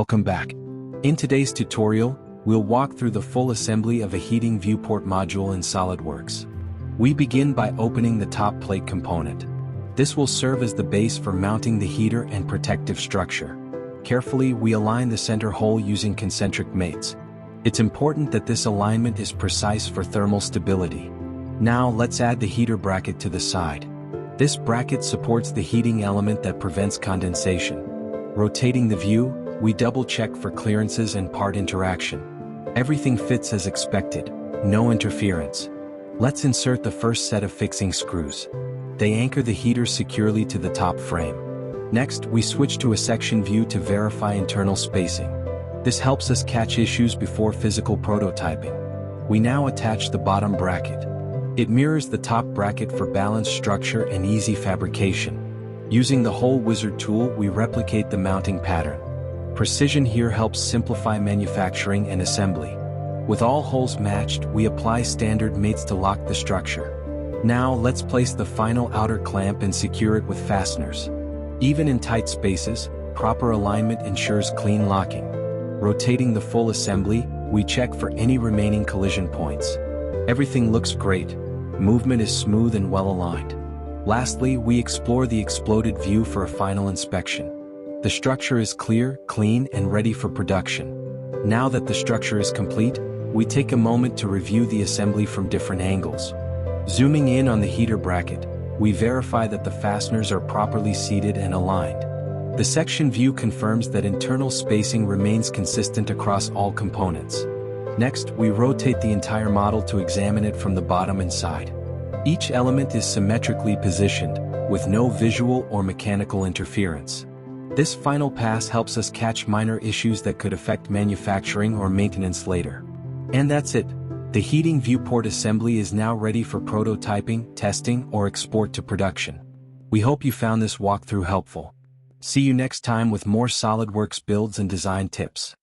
welcome back. In today's tutorial, we'll walk through the full assembly of a heating viewport module in SolidWorks. We begin by opening the top plate component. This will serve as the base for mounting the heater and protective structure. Carefully, we align the center hole using concentric mates. It's important that this alignment is precise for thermal stability. Now let's add the heater bracket to the side. This bracket supports the heating element that prevents condensation. Rotating the view, we double-check for clearances and part interaction. Everything fits as expected, no interference. Let's insert the first set of fixing screws. They anchor the heater securely to the top frame. Next, we switch to a section view to verify internal spacing. This helps us catch issues before physical prototyping. We now attach the bottom bracket. It mirrors the top bracket for balanced structure and easy fabrication. Using the hole wizard tool, we replicate the mounting pattern. Precision here helps simplify manufacturing and assembly. With all holes matched, we apply standard mates to lock the structure. Now let's place the final outer clamp and secure it with fasteners. Even in tight spaces, proper alignment ensures clean locking. Rotating the full assembly, we check for any remaining collision points. Everything looks great. Movement is smooth and well aligned. Lastly, we explore the exploded view for a final inspection. The structure is clear, clean, and ready for production. Now that the structure is complete, we take a moment to review the assembly from different angles. Zooming in on the heater bracket, we verify that the fasteners are properly seated and aligned. The section view confirms that internal spacing remains consistent across all components. Next, we rotate the entire model to examine it from the bottom and side. Each element is symmetrically positioned, with no visual or mechanical interference. This final pass helps us catch minor issues that could affect manufacturing or maintenance later. And that's it. The heating viewport assembly is now ready for prototyping, testing, or export to production. We hope you found this walkthrough helpful. See you next time with more SolidWorks builds and design tips.